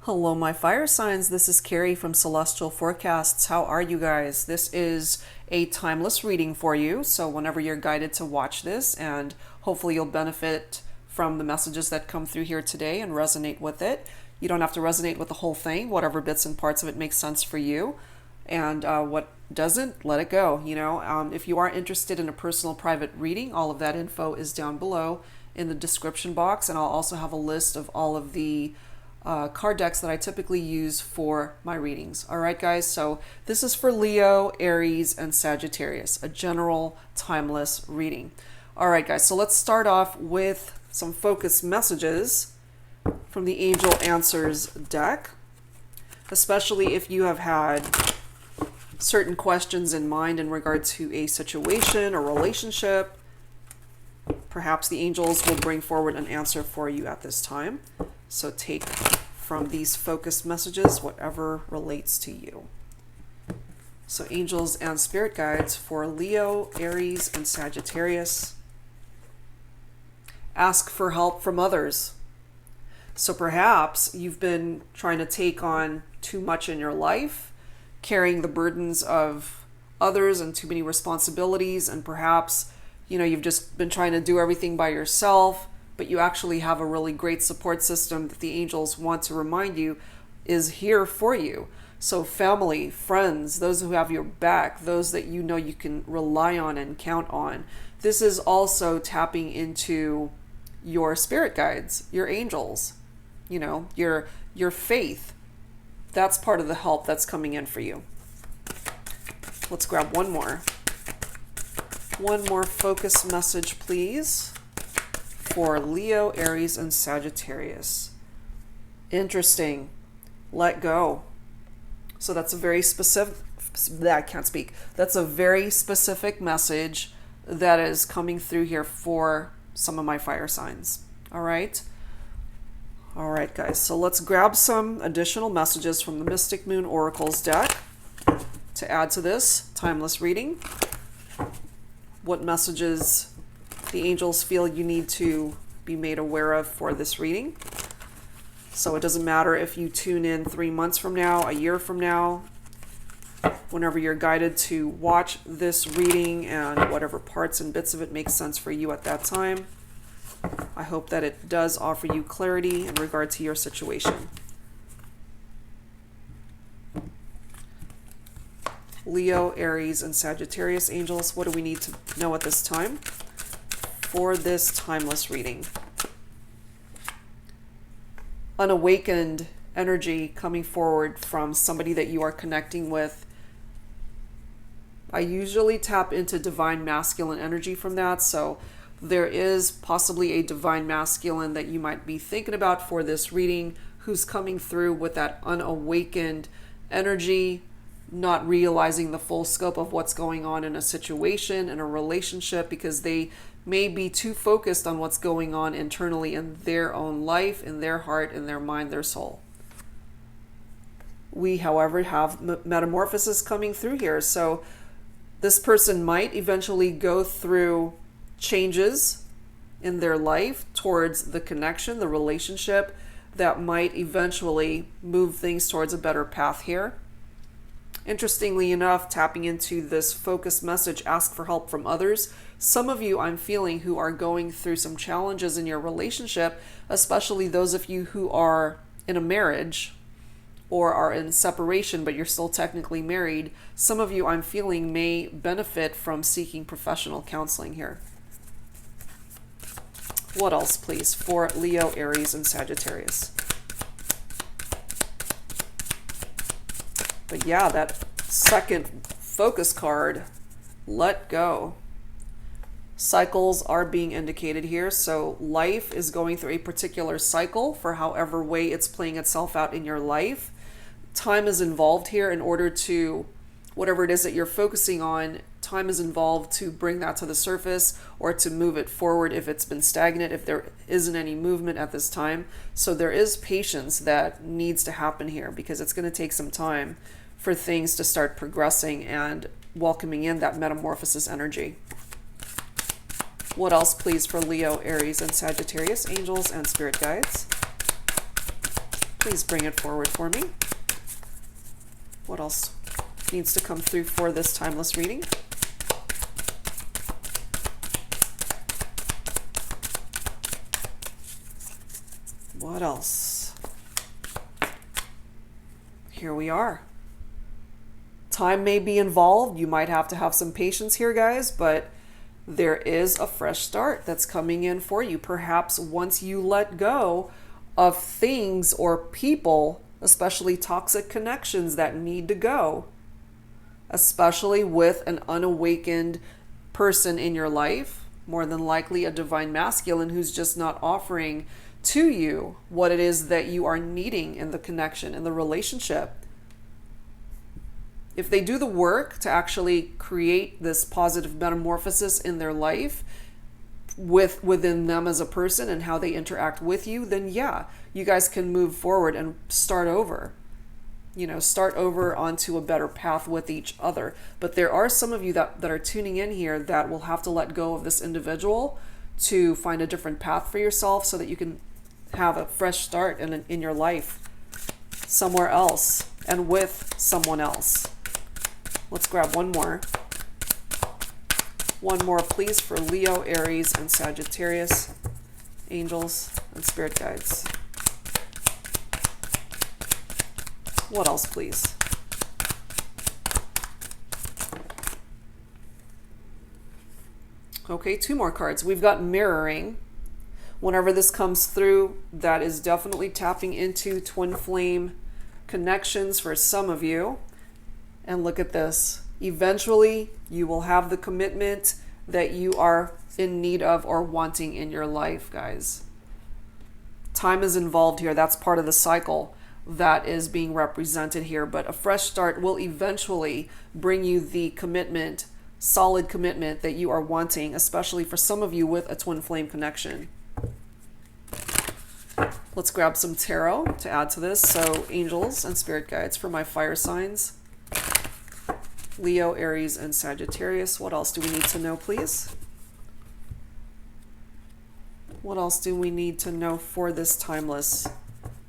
Hello, my fire signs. This is Carrie from Celestial Forecasts. How are you guys? This is a timeless reading for you. So whenever you're guided to watch this, and hopefully you'll benefit from the messages that come through here today and resonate with it. You don't have to resonate with the whole thing. Whatever bits and parts of it makes sense for you. And what doesn't, let it go. If you are interested in a personal private reading, all of that info is down below in the description box. And I'll also have a list of all of the card decks that I typically use for my readings. All right, guys, so this is for Leo, Aries, and Sagittarius, a general timeless reading. All right, guys, so let's start off with some focus messages from the Angel Answers deck, especially if you have had certain questions in mind in regard to a situation or relationship. Perhaps the angels will bring forward an answer for you at this time. So take from these focused messages whatever relates to you. So angels and spirit guides for Leo, Aries, and Sagittarius. Ask for help from others. So perhaps you've been trying to take on too much in your life, carrying the burdens of others and too many responsibilities, and perhaps you've just been trying to do everything by yourself, but you actually have a really great support system that the angels want to remind you is here for you. So family, friends, those who have your back, those that you know you can rely on and count on. This is also tapping into your spirit guides, your angels, your faith. That's part of the help that's coming in for you. Let's grab one more. One more focus message, please, for Leo, Aries, and Sagittarius. Interesting. Let go. So that's a very specific, I can't speak. That's a very specific message that is coming through here for some of my fire signs. All right. All right, guys. So let's grab some additional messages from the Mystic Moon Oracles deck to add to this timeless reading. What messages the angels feel you need to be made aware of for this reading. So it doesn't matter if you tune in 3 months from now, a year from now, whenever you're guided to watch this reading and whatever parts and bits of it make sense for you at that time. I hope that it does offer you clarity in regard to your situation. Leo, Aries, and Sagittarius angels, what do we need to know at this time for this timeless reading? Unawakened energy coming forward from somebody that you are connecting with. I usually tap into divine masculine energy from that, so there is possibly a divine masculine that you might be thinking about for this reading who's coming through with that unawakened energy, not realizing the full scope of what's going on in a situation, in a relationship, because they may be too focused on what's going on internally in their own life, in their heart, in their mind, their soul. We, however, have metamorphosis coming through here. So this person might eventually go through changes in their life towards the connection, the relationship, that might eventually move things towards a better path here. Interestingly enough, tapping into this focused message, ask for help from others. Some of you I'm feeling who are going through some challenges in your relationship, especially those of you who are in a marriage or are in separation, but you're still technically married. Some of you I'm feeling may benefit from seeking professional counseling here. What else, please, for Leo, Aries, and Sagittarius? But yeah, that second focus card, let go. Cycles are being indicated here. So life is going through a particular cycle for however way it's playing itself out in your life. Time is involved here in order to, whatever it is that you're focusing on, time is involved to bring that to the surface or to move it forward if it's been stagnant, if there isn't any movement at this time. So there is patience that needs to happen here because it's going to take some time for things to start progressing and welcoming in that metamorphosis energy. What else, please, for Leo, Aries, and Sagittarius, angels and spirit guides? Please bring it forward for me. What else needs to come through for this timeless reading? What else? Here we are. Time may be involved. You might have to have some patience here, guys, but there is a fresh start that's coming in for you. Perhaps once you let go of things or people, especially toxic connections that need to go, especially with an unawakened person in your life, more than likely a divine masculine who's just not offering to you what it is that you are needing in the connection, in the relationship. If they do the work to actually create this positive metamorphosis in their life within them as a person and how they interact with you, then yeah, you guys can move forward and start over. Start over onto a better path with each other. But there are some of you that are tuning in here that will have to let go of this individual to find a different path for yourself so that you can have a fresh start in your life somewhere else and with someone else. Let's grab one more. One more, please, for Leo, Aries, and Sagittarius, angels, and spirit guides. What else, please? Okay, two more cards. We've got mirroring. Whenever this comes through, that is definitely tapping into twin flame connections for some of you. And look at this. Eventually, you will have the commitment that you are in need of or wanting in your life, guys. Time is involved here. That's part of the cycle that is being represented here. But a fresh start will eventually bring you the commitment, solid commitment that you are wanting, especially for some of you with a twin flame connection. Let's grab some tarot to add to this. So angels and spirit guides for my fire signs. Leo, Aries, and Sagittarius. What else do we need to know, please? What else do we need to know for this timeless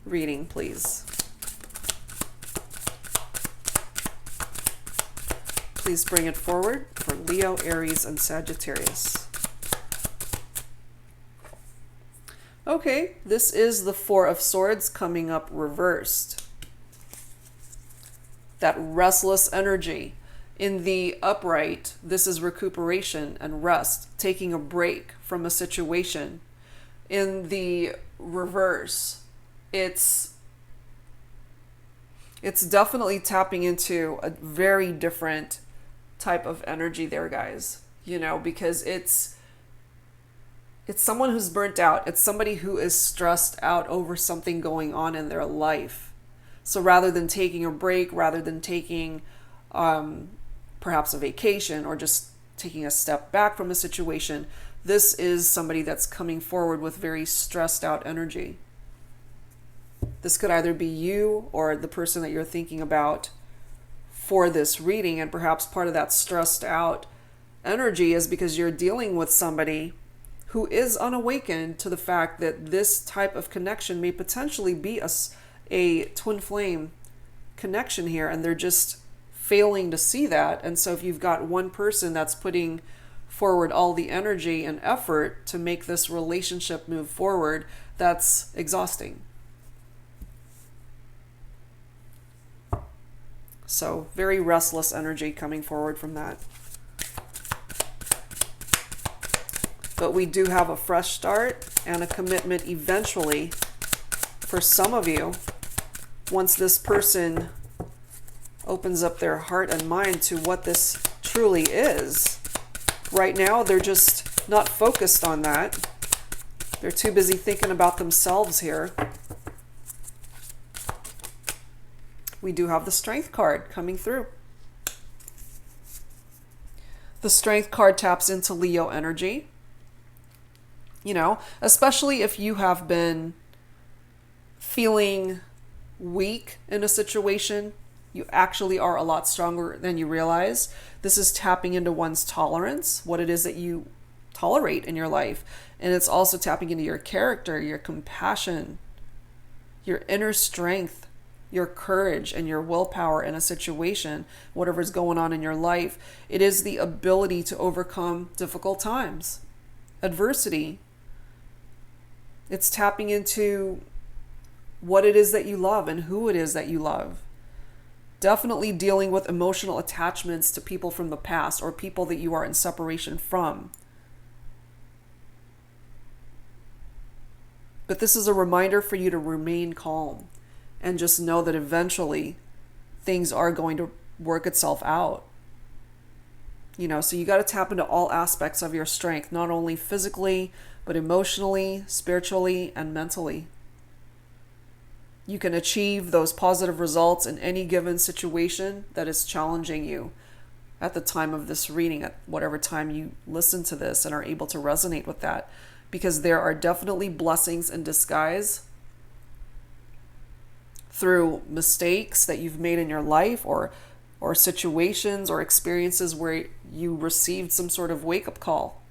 reading, please? Please bring it forward for Leo, Aries, and Sagittarius. Okay, this is the Four of Swords coming up reversed. That restless energy. In the upright, this is recuperation and rest, taking a break from a situation. In the reverse, it's definitely tapping into a very different type of energy there, guys. Because it's someone who's burnt out. It's somebody who is stressed out over something going on in their life. So rather than taking a break, rather than taking perhaps a vacation or just taking a step back from a situation, this is somebody that's coming forward with very stressed out energy. This could either be you or the person that you're thinking about for this reading, and perhaps part of that stressed out energy is because you're dealing with somebody who is unawakened to the fact that this type of connection may potentially be a twin flame connection here, and they're just failing to see that. And so if you've got one person that's putting forward all the energy and effort to make this relationship move forward, that's exhausting. So very restless energy coming forward from that. But we do have a fresh start and a commitment eventually for some of you once this person opens up their heart and mind to what this truly is. Right now, they're just not focused on that. They're too busy thinking about themselves here. We do have the Strength card coming through. The Strength card taps into Leo energy. Especially if you have been feeling weak in a situation, you actually are a lot stronger than you realize. This is tapping into one's tolerance, what it is that you tolerate in your life. And it's also tapping into your character, your compassion, your inner strength, your courage, and your willpower in a situation, whatever's going on in your life. It is the ability to overcome difficult times, adversity. It's tapping into what it is that you love and who it is that you love. Definitely dealing with emotional attachments to people from the past or people that you are in separation from. But this is a reminder for you to remain calm and just know that eventually things are going to work itself out. So you got to tap into all aspects of your strength, not only physically, but emotionally, spiritually, and mentally. You can achieve those positive results in any given situation that is challenging you at the time of this reading, at whatever time you listen to this and are able to resonate with that. Because there are definitely blessings in disguise through mistakes that you've made in your life or situations or experiences where you received some sort of wake-up call.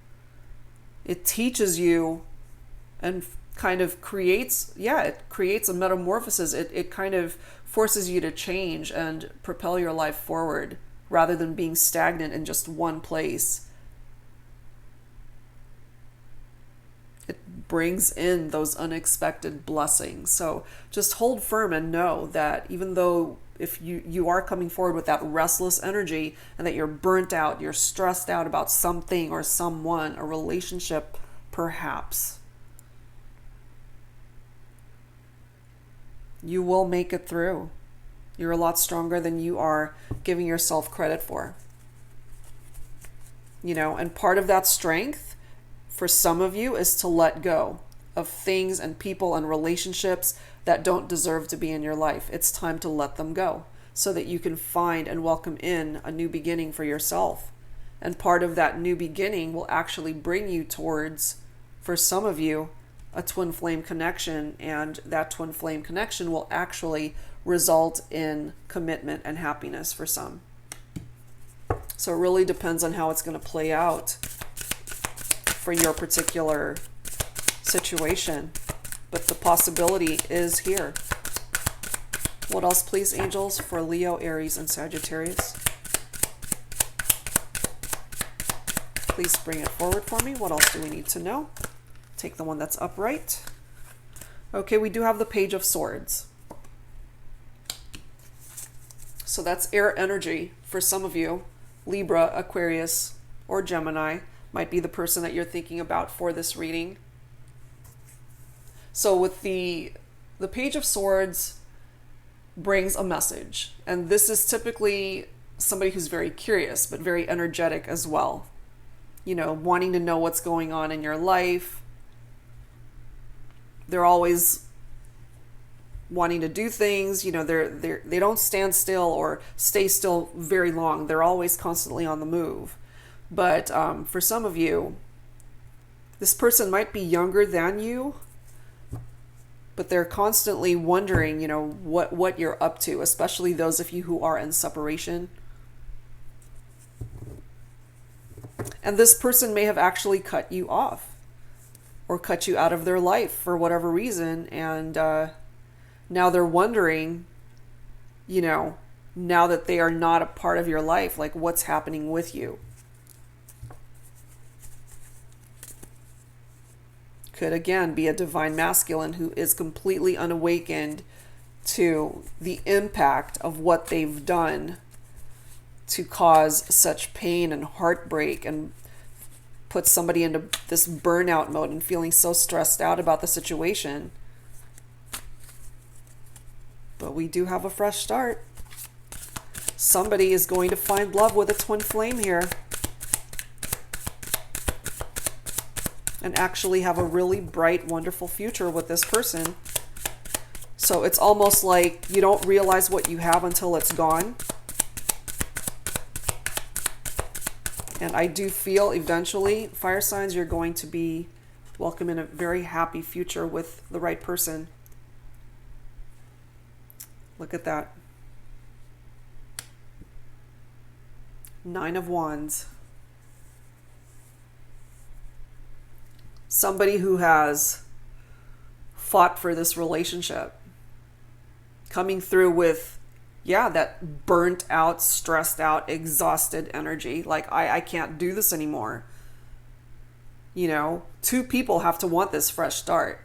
It teaches you and kind of creates a metamorphosis. It kind of forces you to change and propel your life forward rather than being stagnant in just one place. It brings in those unexpected blessings. So just hold firm and know that even though if you are coming forward with that restless energy and that you're burnt out, you're stressed out about something or someone, a relationship perhaps, you will make it through. You're a lot stronger than you are giving yourself credit for. And part of that strength for some of you is to let go of things and people and relationships that don't deserve to be in your life. It's time to let them go so that you can find and welcome in a new beginning for yourself. And part of that new beginning will actually bring you towards, for some of you, a twin flame connection, and that twin flame connection will actually result in commitment and happiness for some. So it really depends on how it's going to play out for your particular situation, but the possibility is here. What else, please, angels, for Leo, Aries, and Sagittarius? Please bring it forward for me. What else do we need to know? Take the one that's upright. Okay, we do have the Page of Swords. So that's air energy for some of you. Libra, Aquarius, or Gemini might be the person that you're thinking about for this reading. So with the Page of Swords brings a message. And this is typically somebody who's very curious, but very energetic as well. Wanting to know what's going on in your life. They're always wanting to do things. They don't stand still or stay still very long. They're always constantly on the move. But for some of you, this person might be younger than you, but they're constantly wondering, what you're up to, especially those of you who are in separation. And this person may have actually cut you off or cut you out of their life for whatever reason. And now they're wondering, now that they are not a part of your life, like what's happening with you. Could again be a divine masculine who is completely unawakened to the impact of what they've done to cause such pain and heartbreak and put somebody into this burnout mode and feeling so stressed out about the situation. But we do have a fresh start. Somebody is going to find love with a twin flame here. And actually have a really bright, wonderful future with this person. So it's almost like you don't realize what you have until it's gone. And I do feel eventually, fire signs, you're going to be welcome in a very happy future with the right person. Look at that. 9 of Wands. Somebody who has fought for this relationship, coming through with, yeah, that burnt out, stressed out, exhausted energy. Like, I can't do this anymore. You know, two people have to want this fresh start.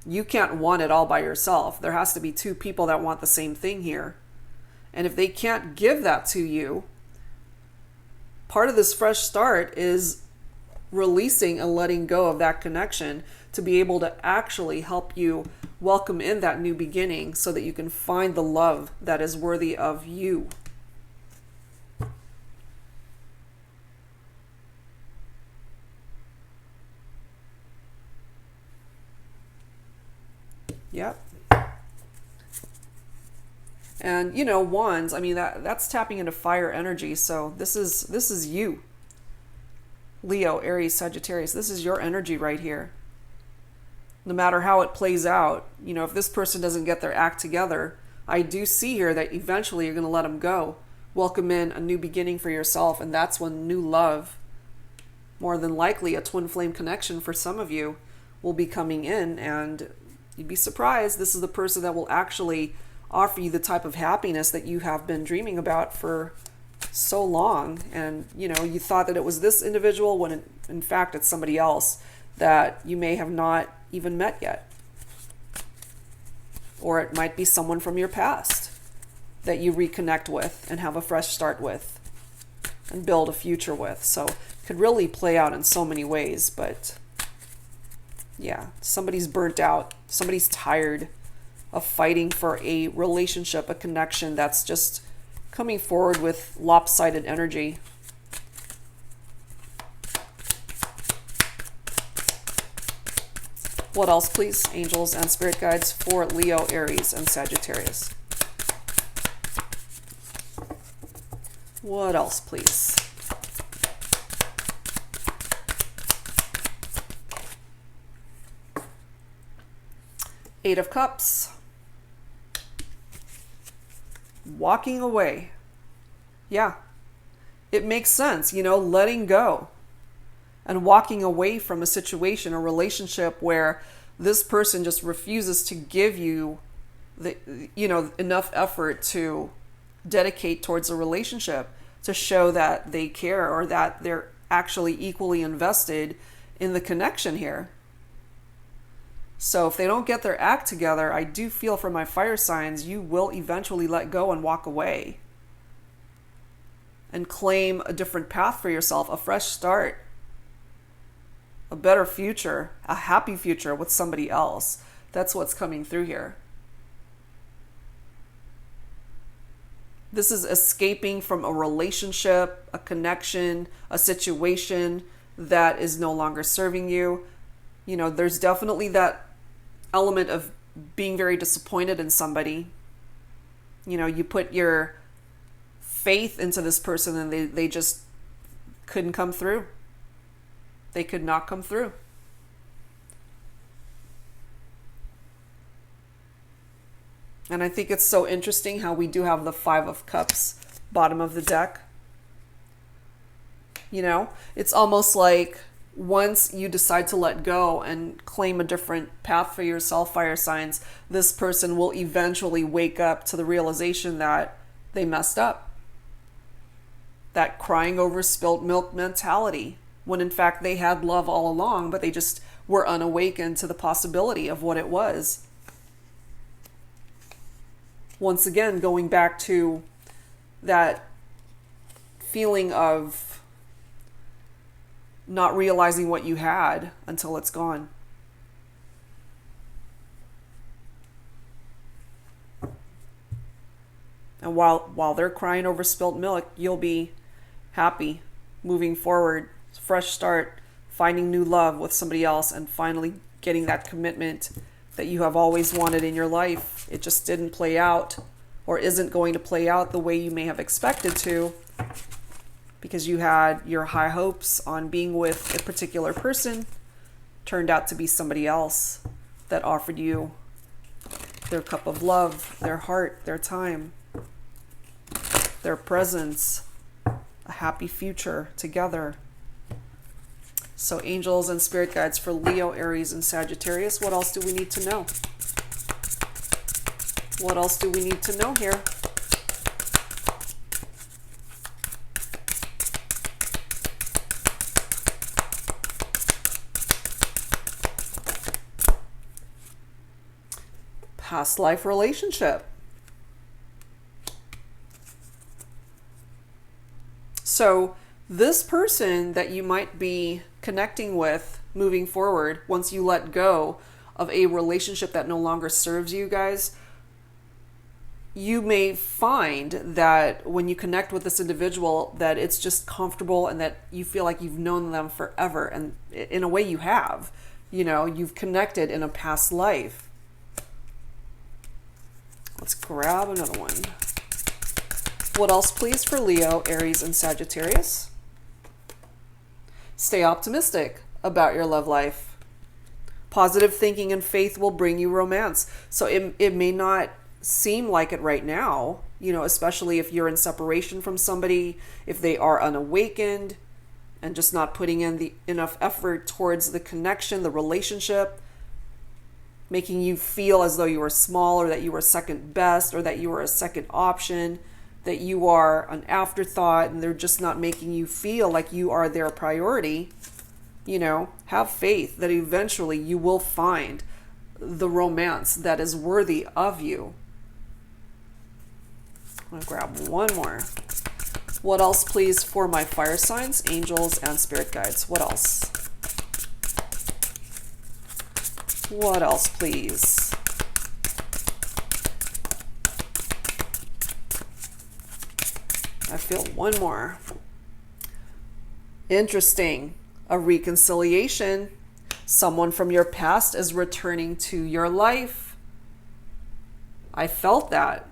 You can't want it all by yourself. There has to be two people that want the same thing here. And if they can't give that to you, part of this fresh start is releasing and letting go of that connection to be able to actually help you welcome in that new beginning so that you can find the love that is worthy of you. Yep. And you know, wands, I mean, that's tapping into fire energy. So this is you. Leo, Aries, Sagittarius. This is your energy right here. No matter how it plays out, you know, if this person doesn't get their act together, I do see here that eventually you're going to let them go. Welcome in a new beginning for yourself. And that's when new love, more than likely a twin flame connection for some of you, will be coming in. And you'd be surprised, this is the person that will actually offer you the type of happiness that you have been dreaming about for so long. And you know, you thought that it was this individual when in fact it's somebody else that you may have not even met yet. Or it might be someone from your past that you reconnect with and have a fresh start with and build a future with. So it could really play out in so many ways. But yeah, somebody's burnt out. Somebody's tired of fighting for a relationship, a connection that's just coming forward with lopsided energy. What else, please, angels and spirit guides, for Leo, Aries, and Sagittarius? What else, please? Eight of Cups. Walking away. Yeah, it makes sense, you know, letting go and walking away from a situation, a relationship where this person just refuses to give you the, you know, enough effort to dedicate towards a relationship to show that they care or that they're actually equally invested in the connection here. So if they don't get their act together, I do feel for my fire signs, you will eventually let go and walk away and claim a different path for yourself, a fresh start, a better future, a happy future with somebody else. That's what's coming through here. This is escaping from a relationship, a connection, a situation that is no longer serving you. You know, there's definitely that element of being very disappointed in somebody. You know, you put your faith into this person and they just couldn't come through. They could not come through. And I think it's so interesting how we do have the Five of Cups, bottom of the deck. You know, it's almost like once you decide to let go and claim a different path for yourself, fire signs, this person will eventually wake up to the realization that they messed up. That crying over spilt milk mentality, when in fact they had love all along, but they just were unawakened to the possibility of what it was. Once again, going back to that feeling of not realizing what you had until it's gone. And while they're crying over spilt milk, you'll be happy, moving forward, fresh start, finding new love with somebody else, and finally getting that commitment that you have always wanted in your life. It just didn't play out, or isn't going to play out the way you may have expected to, because you had your high hopes on being with a particular person, turned out to be somebody else that offered you their cup of love, their heart, their time, their presence, a happy future together. So angels and spirit guides for Leo, Aries, and Sagittarius, what else do we need to know? What else do we need to know here? Past life relationship. So this person that you might be connecting with moving forward, once you let go of a relationship that no longer serves you guys, you may find that when you connect with this individual that it's just comfortable and that you feel like you've known them forever. And in a way you have, you know, you've connected in a past life. Let's grab another one. What else, please, for Leo, Aries, and Sagittarius? Stay optimistic about your love life. Positive thinking and faith will bring you romance. So it may not seem like it right now, you know, especially if you're in separation from somebody, if they are unawakened and just not putting in enough effort towards the connection, the relationship, making you feel as though you were small or that you were second best or that you were a second option, that you are an afterthought and they're just not making you feel like you are their priority. You know, have faith that eventually you will find the romance that is worthy of you. I'm going to grab one more. What else, please, for my fire signs, angels, and spirit guides? What else? What else, please? I feel one more. Interesting. A reconciliation. Someone from your past is returning to your life. I felt that.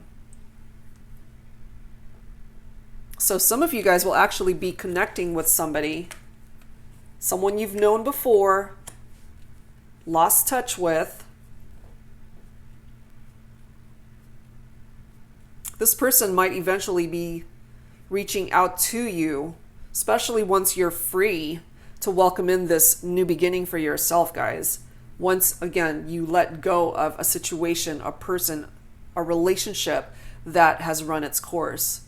So some of you guys will actually be connecting with somebody, someone you've known before, lost touch with. This person might eventually be reaching out to you, especially once you're free to welcome in this new beginning for yourself, guys. Once again, you let go of a situation, a person, a relationship that has run its course.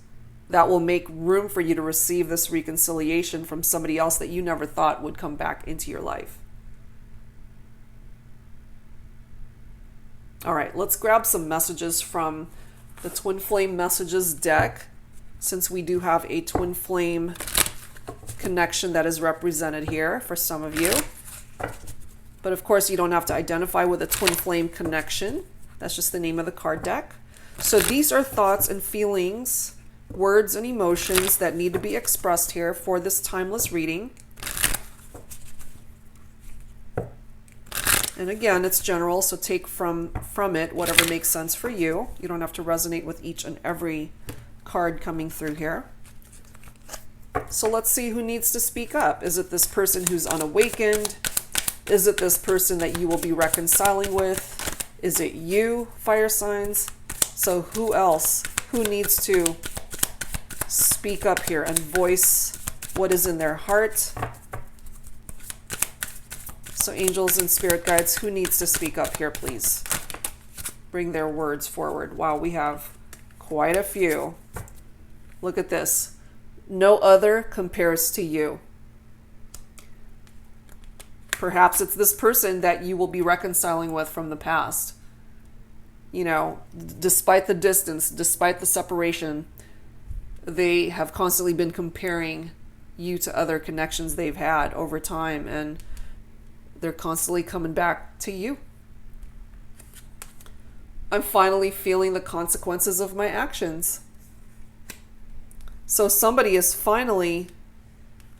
That will make room for you to receive this reconciliation from somebody else that you never thought would come back into your life. All right, let's grab some messages from the Twin Flame Messages deck, since we do have a Twin Flame connection that is represented here for some of you. But of course, you don't have to identify with a Twin Flame connection. That's just the name of the card deck. So these are thoughts and feelings, words and emotions that need to be expressed here for this timeless reading. And again, it's general, so take from it whatever makes sense for you. You don't have to resonate with each and every card coming through here. So let's see who needs to speak up. Is it this person who's unawakened? Is it this person that you will be reconciling with? Is it you, fire signs? So who else? Who needs to speak up here and voice what is in their heart? So angels and spirit guides, who needs to speak up here, please? Bring their words forward. Wow, we have quite a few. Look at this. No other compares to you. Perhaps it's this person that you will be reconciling with from the past. You know, despite the distance, despite the separation, they have constantly been comparing you to other connections they've had over time, and they're constantly coming back to you. I'm finally feeling the consequences of my actions. So somebody is finally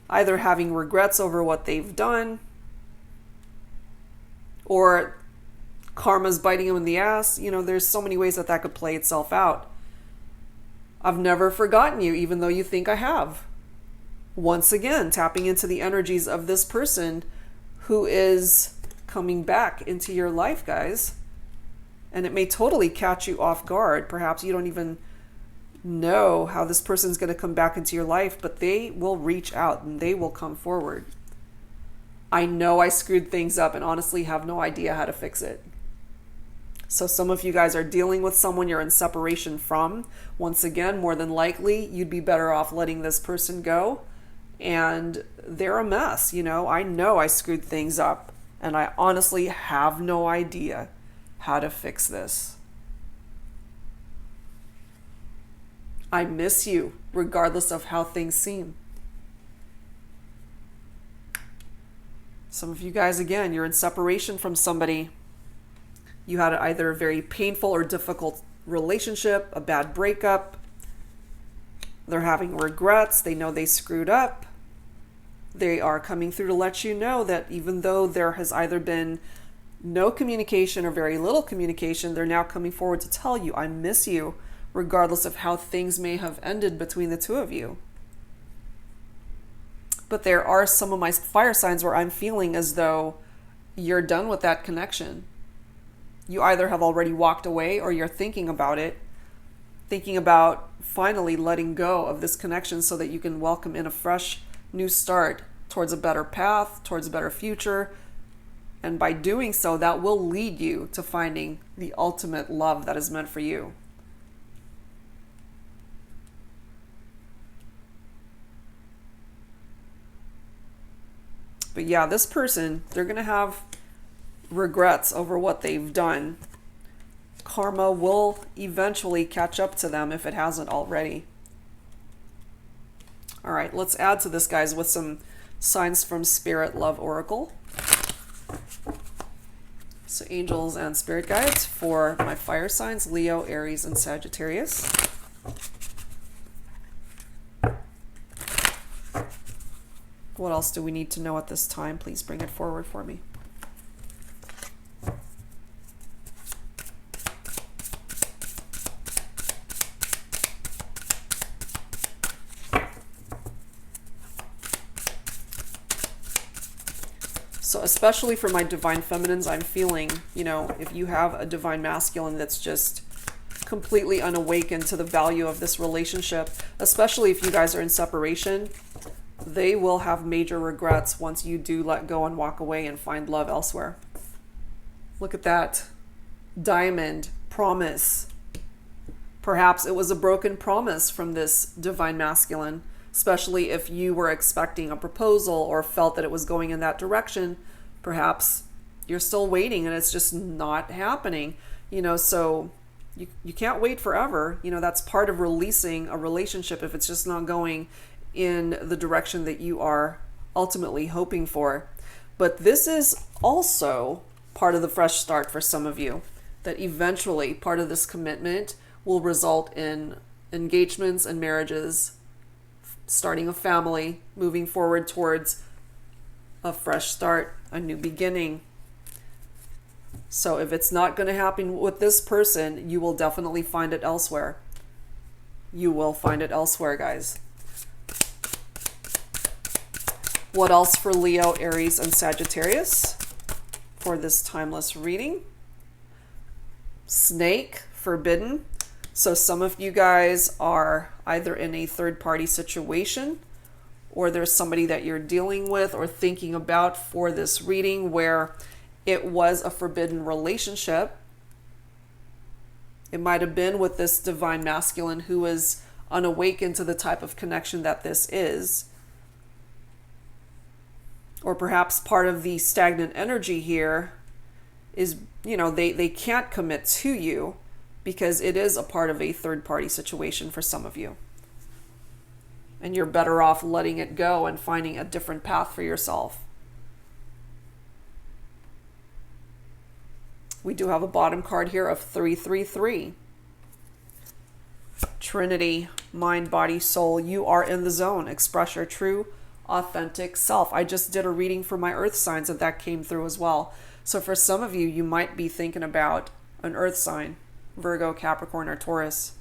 either having regrets over what they've done, or karma's biting them in the ass. You know, there's so many ways that that could play itself out. I've never forgotten you, even though you think I have. Once again, tapping into the energies of this person who is coming back into your life, guys. And it may totally catch you off guard. Perhaps you don't even know how this person's going to come back into your life, but they will reach out and they will come forward. I know I screwed things up and honestly have no idea how to fix it. So some of you guys are dealing with someone you're in separation from. Once again, more than likely, you'd be better off letting this person go. And they're a mess. I know I screwed things up. And I honestly have no idea how to fix this. I miss you, regardless of how things seem. Some of you guys, again, you're in separation from somebody. You had either a very painful or difficult relationship, a bad breakup. They're having regrets. They know they screwed up. They are coming through to let you know that even though there has either been no communication or very little communication, they're now coming forward to tell you, I miss you, regardless of how things may have ended between the two of you. But there are some of my fire signs where I'm feeling as though you're done with that connection. You either have already walked away or you're thinking about it, thinking about finally letting go of this connection so that you can welcome in a fresh new start towards a better path, towards a better future. And by doing so, that will lead you to finding the ultimate love that is meant for you. But yeah, this person, they're going to have regrets over what they've done. Karma will eventually catch up to them if it hasn't already. All right, let's add to this, guys, with some signs from Spirit Love Oracle. So angels and spirit guides for my fire signs, Leo, Aries, and Sagittarius. What else do we need to know at this time? Please bring it forward for me. So especially for my divine feminines, I'm feeling, if you have a divine masculine that's just completely unawakened to the value of this relationship, especially if you guys are in separation, they will have major regrets once you do let go and walk away and find love elsewhere. Look at that. Diamond, promise. Perhaps it was a broken promise from this divine masculine, especially if you were expecting a proposal or felt that it was going in that direction. Perhaps you're still waiting and it's just not happening. So you can't wait forever. That's part of releasing a relationship if it's just not going in the direction that you are ultimately hoping for. But this is also part of the fresh start for some of you, that eventually part of this commitment will result in engagements and marriages, starting a family, moving forward towards a fresh start, a new beginning. So if it's not going to happen with this person, you will definitely find it elsewhere. You will find it elsewhere, guys. What else for Leo, Aries, and Sagittarius for this timeless reading? Snake, forbidden. So some of you guys are either in a third-party situation, or there's somebody that you're dealing with or thinking about for this reading where it was a forbidden relationship. It might have been with this divine masculine who is unawakened to the type of connection that this is. Or perhaps part of the stagnant energy here is, they can't commit to you because it is a part of a third-party situation for some of you. And you're better off letting it go and finding a different path for yourself. We do have a bottom card here of 333. Trinity, mind, body, soul. You are in the zone. Express your true, authentic self. I just did a reading for my earth signs and that came through as well. So for some of you, you might be thinking about an earth sign, Virgo, Capricorn, or Taurus.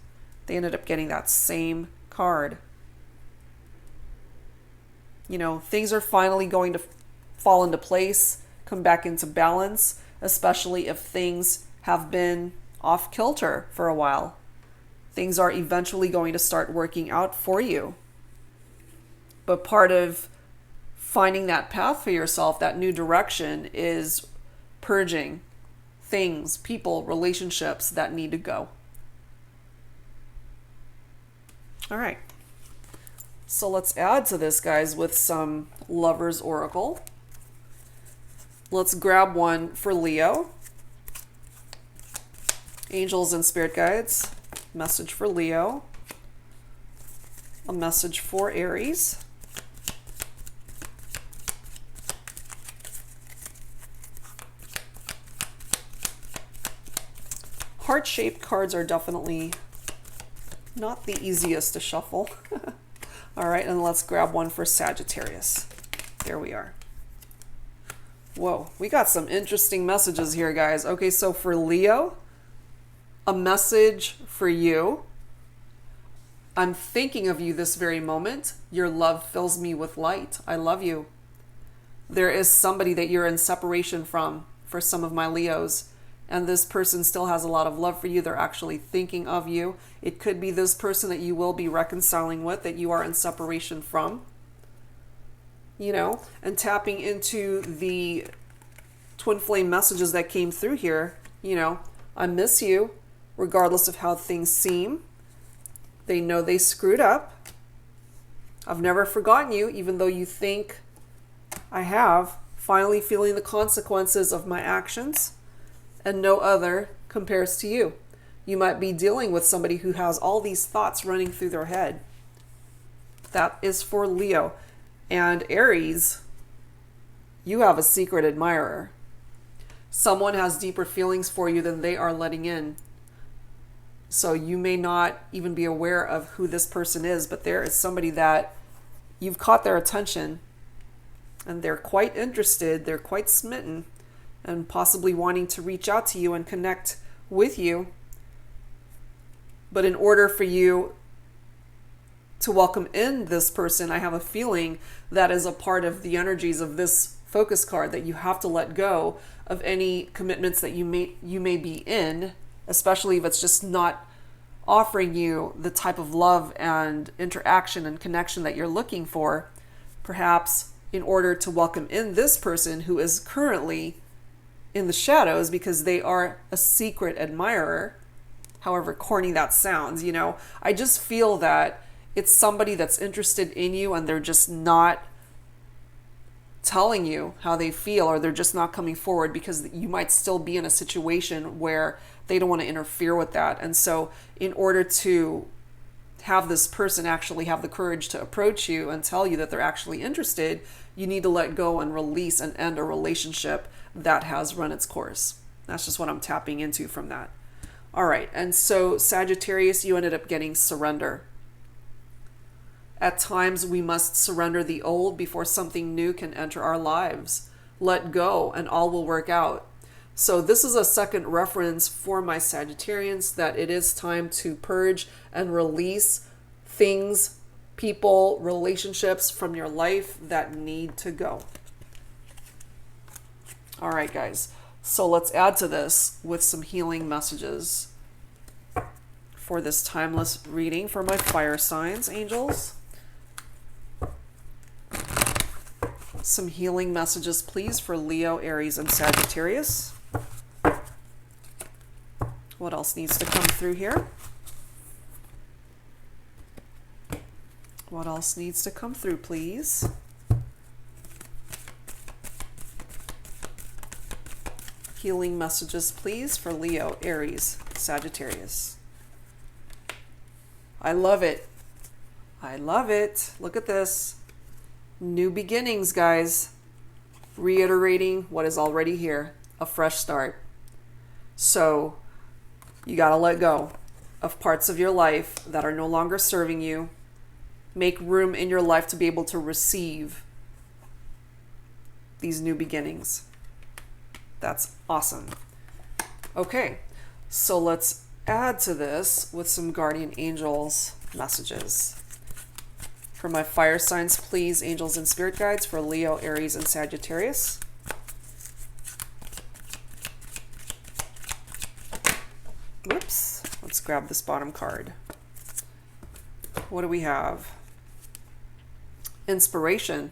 They ended up getting that same card. Things are finally going to fall into place, come back into balance, especially if things have been off kilter for a while. Things are eventually going to start working out for you. But part of finding that path for yourself, that new direction, is purging things, people, relationships that need to go. All right. So let's add to this, guys, with some Lover's Oracle. Let's grab one for Leo. Angels and Spirit Guides. Message for Leo. A message for Aries. Heart-shaped cards are definitely not the easiest to shuffle. All right, and let's grab one for Sagittarius. There we are. Whoa, we got some interesting messages here, guys. Okay, so for Leo, a message for you. I'm thinking of you this very moment. Your love fills me with light. I love you. There is somebody that you're in separation from for some of my Leos, and this person still has a lot of love for you. They're actually thinking of you. It could be this person that you will be reconciling with, that you are in separation from, you know, and tapping into the twin flame messages that came through here. You know, I miss you regardless of how things seem. They know they screwed up. I've never forgotten you, even though you think I have. Finally feeling the consequences of my actions, and no other compares to you. You might be dealing with somebody who has all these thoughts running through their head. That is for Leo. And Aries, you have a secret admirer. Someone has deeper feelings for you than they are letting in. So you may not even be aware of who this person is, but there is somebody that you've caught their attention, and they're quite interested, they're quite smitten, and possibly wanting to reach out to you and connect with you. But in order for you to welcome in this person, I have a feeling that is a part of the energies of this focus card, that you have to let go of any commitments that you may be in, especially if it's just not offering you the type of love and interaction and connection that you're looking for. Perhaps in order to welcome in this person who is currently in the shadows because they are a secret admirer, however corny that sounds, you know, I just feel that it's somebody that's interested in you and they're just not telling you how they feel, or they're just not coming forward because you might still be in a situation where they don't want to interfere with that. And so in order to have this person actually have the courage to approach you and tell you that they're actually interested, you need to let go and release and end a relationship that has run its course. That's just what I'm tapping into from that. All right, and so Sagittarius, you ended up getting surrender. At times, we must surrender the old before something new can enter our lives. Let go and all will work out. So this is a second reference for my Sagittarians that it is time to purge and release things, people, relationships from your life that need to go. All right, guys. So let's add to this with some healing messages for this timeless reading for my fire signs, angels. Some healing messages, please, for Leo, Aries, and Sagittarius. What else needs to come through here? What else needs to come through, please? Healing messages, please, for Leo, Aries, Sagittarius. I love it. I love it. Look at this. New beginnings, guys. Reiterating what is already here. A fresh start. So you got to let go of parts of your life that are no longer serving you. Make room in your life to be able to receive these new beginnings. That's awesome. Okay, so let's add to this with some guardian angels messages. For my fire signs, please, angels and spirit guides, for Leo, Aries, and Sagittarius. Whoops. Let's grab this bottom card. What do we have? Inspiration.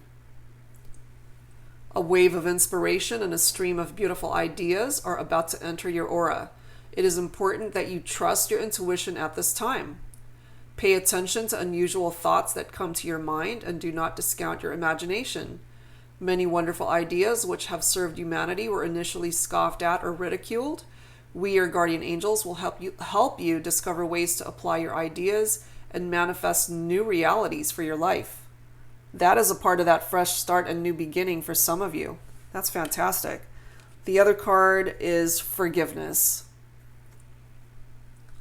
A wave of inspiration and a stream of beautiful ideas are about to enter your aura. It is important that you trust your intuition at this time. Pay attention to unusual thoughts that come to your mind and do not discount your imagination. Many wonderful ideas which have served humanity were initially scoffed at or ridiculed. We, your guardian angels, will help you discover ways to apply your ideas and manifest new realities for your life. That is a part of that fresh start and new beginning for some of you. That's fantastic. The other card is forgiveness.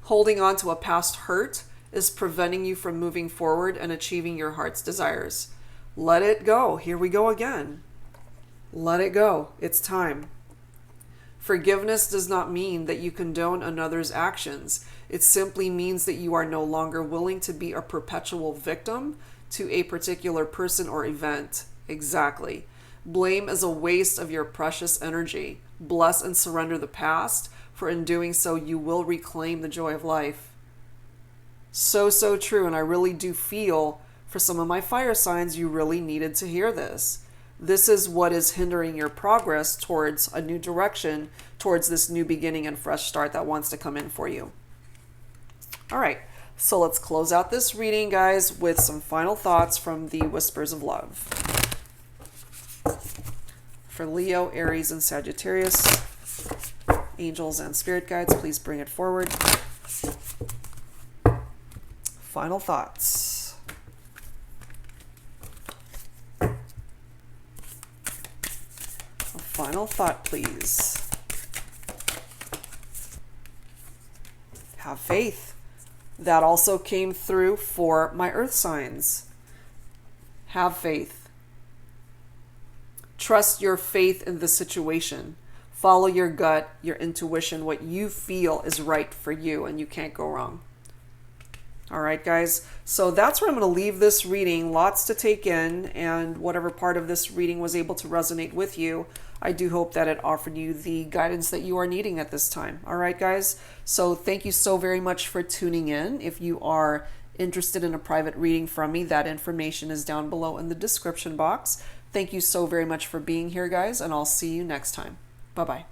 Holding on to a past hurt is preventing you from moving forward and achieving your heart's desires. Let it go. Here we go again. Let it go. It's time. Forgiveness does not mean that you condone another's actions. It simply means that you are no longer willing to be a perpetual victim to a particular person or event. Exactly. Blame is a waste of your precious energy. Bless and surrender the past, for in doing so you will reclaim the joy of life. So true, and I really do feel for some of my fire signs you really needed to hear this. This is what is hindering your progress towards a new direction, towards this new beginning and fresh start that wants to come in for you. All right. So let's close out this reading, guys, with some final thoughts from the Whispers of Love. For Leo, Aries, and Sagittarius, angels and spirit guides, please bring it forward. Final thoughts. A final thought, please. Have faith. That also came through for my earth signs. Have faith. Trust your faith in the situation. Follow your gut, your intuition, what you feel is right for you, and you can't go wrong. All right, guys. So that's where I'm going to leave this reading. Lots to take in, and whatever part of this reading was able to resonate with you, I do hope that it offered you the guidance that you are needing at this time. All right, guys. So thank you so very much for tuning in. If you are interested in a private reading from me, that information is down below in the description box. Thank you so very much for being here, guys, and I'll see you next time. Bye-bye.